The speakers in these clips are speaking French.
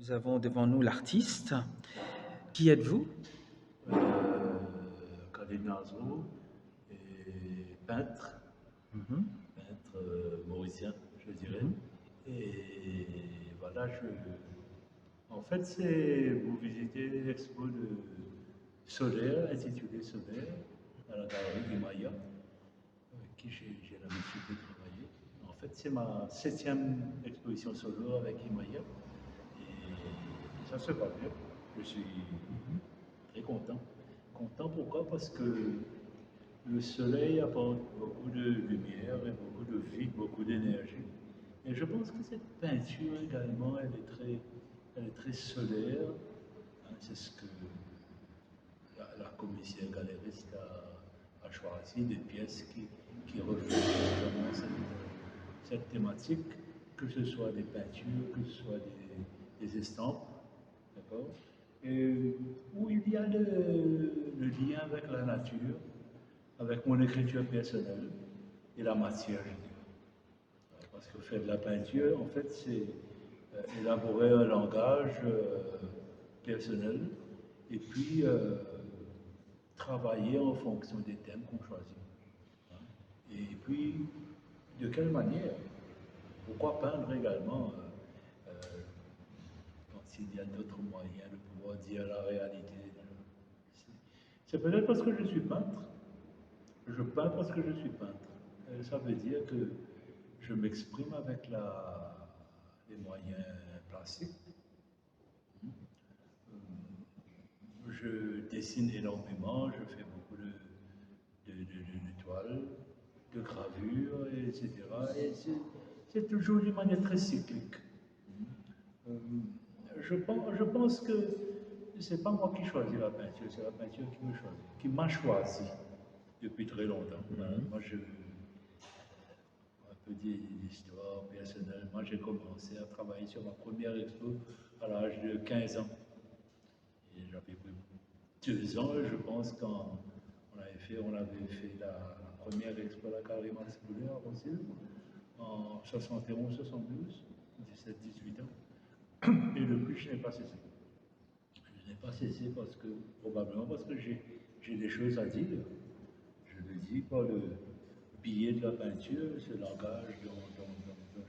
Nous avons devant nous l'artiste. Qui êtes-vous? Khalid Nazrou et peintre, Mhm. peintre mauricien, je dirais. Mhm. Et voilà, en fait, c'est vous visitez l'expo de Solaire, intitulé Solaire, à la galerie Guimaya, avec qui j'ai l'habitude de travailler. En fait, c'est ma 7e exposition solo avec Guimaya. Et ça se passe bien. Je suis très content. Content pourquoi? Parce que le soleil apporte beaucoup de lumière et beaucoup de vie, beaucoup d'énergie. Et je pense que cette peinture également, elle est très solaire. Hein, c'est ce que la commissaire galériste a choisi, des pièces qui reflètent vraiment cette thématique, que ce soit des peintures, que ce soit des estampes, d'accord? Et où il y a le lien avec la nature, avec mon écriture personnelle et la matière, je dirais. Parce que faire de la peinture, en fait, c'est élaborer un langage personnel et puis travailler en fonction des thèmes qu'on choisit. Hein. Et puis, de quelle manière? Pourquoi peindre également quand il y a d'autres moyens de pouvoir dire la réalité? C'est peut-être parce que je suis peintre. Je peins parce que je suis peintre. Et ça veut dire que je m'exprime avec les moyens plastiques. Je dessine énormément, je fais beaucoup de toiles, de gravures, etc. Et c'est toujours d'une manière très cyclique. Euh, je pense que c'est pas moi qui choisis la peinture, c'est la peinture qui me choisit, qui m'a choisi depuis très longtemps. Moi, un peu d'histoire personnelle. Moi, j'ai commencé à travailler sur ma première expo à l'âge de 15 ans. Et j'avais 2 ans, je pense, quand on avait fait la première expo à la Galerie Max Boulet à Rossel, en 71-72, 17-18 ans. Et depuis, je n'ai pas cessé. Je n'ai pas cessé parce que, probablement parce que j'ai des choses à dire. Je le dis par le biais de la peinture, ce langage dont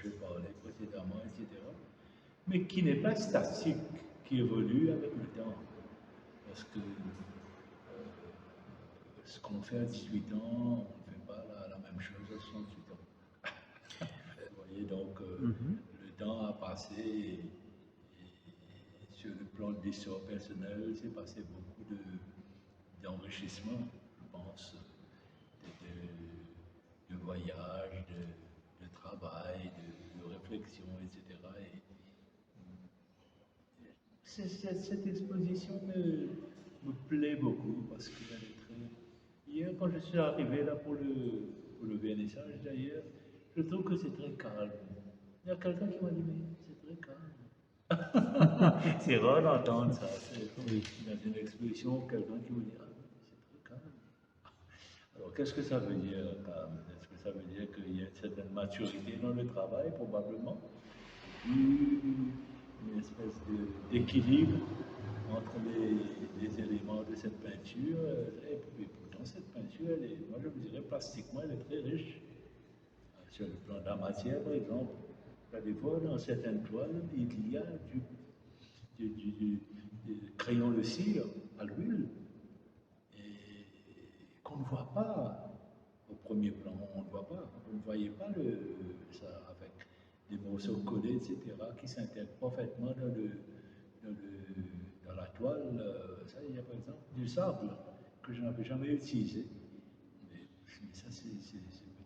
j'ai parlé précédemment, etc. Mais qui n'est pas statique, qui évolue avec le temps. Parce que ce qu'on fait à 18 ans, on ne fait pas la même chose à 68 ans. Vous voyez, donc le temps a passé et sur le plan de l'histoire personnelle, c'est passé beaucoup d'enrichissement, je pense, de voyage, de travail, de réflexion, etc. Cette exposition me plaît beaucoup parce qu'elle est très... Hier, quand je suis arrivé là pour le vernissage d'ailleurs, je trouve que c'est très calme. Il y a quelqu'un qui m'a dit, mais c'est très calme. C'est rare d'entendre ça. Oui. Dans une exposition, quelqu'un qui vous dit, ah, c'est très calme. Alors, qu'est-ce que ça veut dire, calme? Est-ce que ça veut dire qu'il y a une certaine maturité dans le travail, probablement? Une espèce d'équilibre entre les éléments de cette peinture. Et puis, pourtant, cette peinture, moi je vous dirais, plastiquement, elle est très riche. Sur le plan de la matière, par exemple, des fois, dans certaines toiles, il y a du crayon de cire à l'huile qu'on ne voit pas au premier plan. On ne voit pas. Vous ne voyez pas ça avec des morceaux collés, etc., qui s'intègrent parfaitement dans la toile. Ça, il y a par exemple du sable que je n'avais jamais utilisé. Mais ça, c'est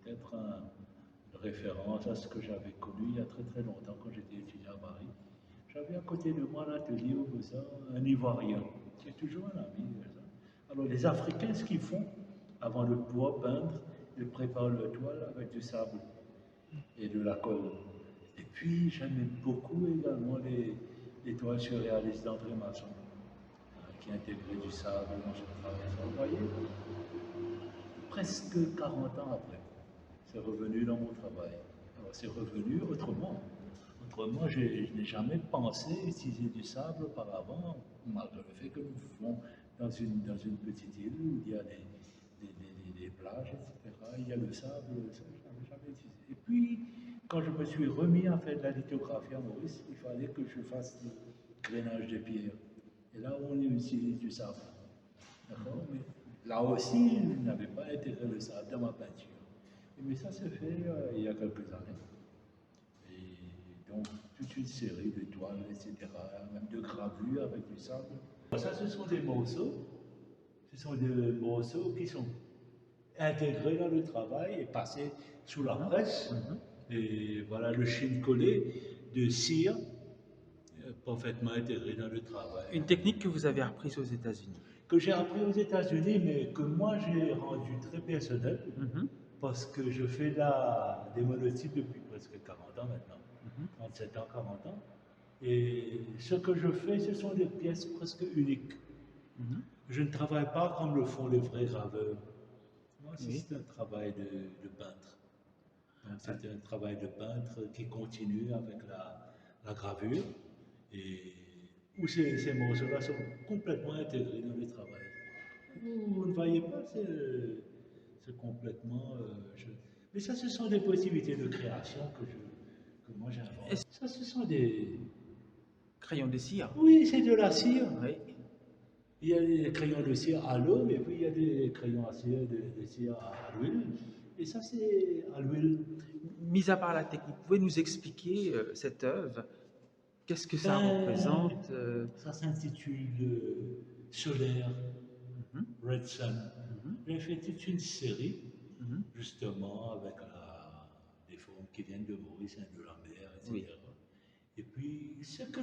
peut-être une référence à ce que j'avais connu il y a très très longtemps quand j'étais étudiant à Paris. J'avais à côté de moi l'atelier au Beaux-Arts un Ivoirien, qui est toujours un ami. Alors les Africains, ce qu'ils font, avant de pouvoir peindre, ils préparent leur toile avec du sable et de la colle. Et puis j'aimais beaucoup également les toiles surréalistes d'André Masson, qui intégraient du sable dans son travail. Vous voyez, presque 40 ans après, c'est revenu dans mon travail. Alors c'est revenu autrement. Autrement, je n'ai jamais pensé utiliser du sable auparavant, malgré le fait que nous vivons dans une petite île où il y a des plages, etc. Il y a le sable, ça, je n'avais jamais utilisé. Et puis, quand je me suis remis à faire de la lithographie à Maurice, il fallait que je fasse du grainage de pierre. Et là, on utilise du sable. D'accord? Mais là aussi, je n'avais pas intégré le sable dans ma peinture. Mais ça s'est fait il y a quelques années. Et donc, toute une série de toiles, etc., même de gravures avec du sable. Ça, ce sont des morceaux. Ce sont des morceaux qui sont intégrés dans le travail et passés sous la presse. Et voilà le chine collé de cire parfaitement intégré dans le travail. Une technique que vous avez apprise aux États-Unis. Que j'ai appris aux États-Unis, mais que moi j'ai rendu très personnel, parce que je fais des monotypes depuis presque 40 ans maintenant, 37 ans, 40 ans. Et ce que je fais, ce sont des pièces presque uniques. Je ne travaille pas comme le font les vrais graveurs. Moi, c'est un travail de peintre. Donc, c'est un travail de peintre qui continue avec la gravure, et où ces morceaux-là sont complètement intégrés dans le travail. Vous ne voyez pas, c'est complètement... Mais ça, ce sont des possibilités de création que moi j'invente. Ça, ce sont des... Crayons de cire. Oui, c'est de la cire. Oui. Il y a des crayons de cire à l'eau, mais puis il y a des crayons à cire, de cire à l'huile. Et ça, c'est à l'huile. Mis à part la technique, vous pouvez nous expliquer cette œuvre? Qu'est-ce que ça représente? Ça s'intitule Solaire, Red Sun. J'ai fait toute une série, justement, avec des formes qui viennent de Maurice, de la mer, etc. Oui. Et puis, ce que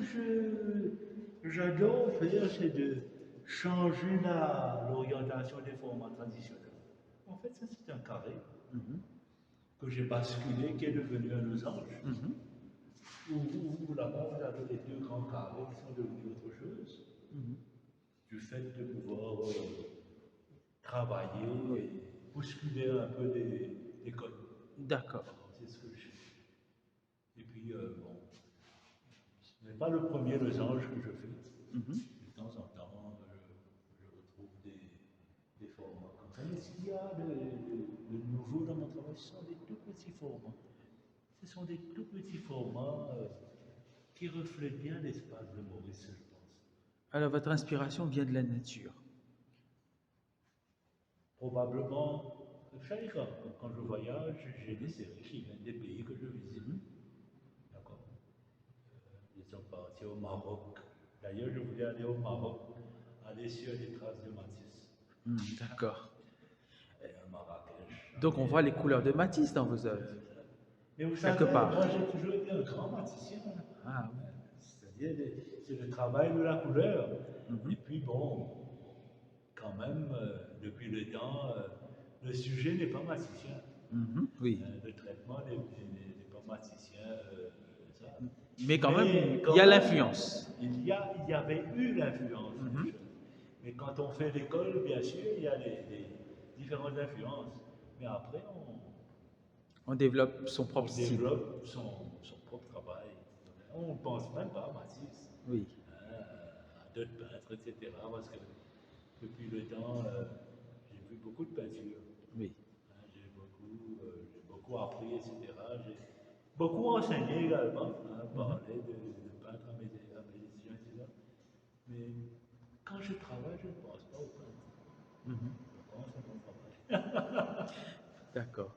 j'adore faire, c'est de changer l'orientation des formes traditionnelles. En fait, ça, c'est un carré que j'ai basculé, qui est devenu un losange. Où là-bas, vous avez les deux grands carrés qui sont devenus autre chose, du fait de pouvoir travailler et bousculer un peu des codes. D'accord. C'est ce que je fais. Et puis, bon, ce n'est pas le premier losange que je fais. De temps en temps, je retrouve des formats comme ça. Mais ce qu'il y a de nouveau dans mon travail, ce sont des tout petits formats. Ce sont des tout petits formats qui reflètent bien l'espace de Maurice, je pense. Alors, votre inspiration vient de la nature? Probablement, quand je voyage, j'ai des séries qui viennent des pays que je visite. D'accord. Ils sont partis au Maroc. D'ailleurs, je voulais aller au Maroc, aller sur les traces de Matisse. D'accord. À Marrakech, Donc on voit les couleurs de Matisse dans vos œuvres, Mais vous quelque savez, part. moi j'ai toujours été un grand maticien. Ah, C'est-à-dire, c'est le travail de la couleur. mhm, Et puis bon, quand même, depuis le temps, le sujet n'est pas maticien. mhm, oui. Le traitement n'est pas maticien. Ça. Mais quand même, Mais il quand y a même, l'influence. il y avait eu l'influence Mhm. déjà. Mais quand on fait l'école, bien sûr, il y a les différentes influences. Mais après, On développe son on propre style. développe son propre travail. On ne pense même pas à Matisse, Oui. à d'autres peintres, etc. Parce que depuis le temps, j'ai vu beaucoup de peintures. Oui. J'ai beaucoup appris, etc. J'ai beaucoup enseigné également, Mhm, parler de peintre à mes étudiants, etc. Mais quand je travaille, je ne pense pas au peintre. mhm. Je pense à mon travail. D'accord.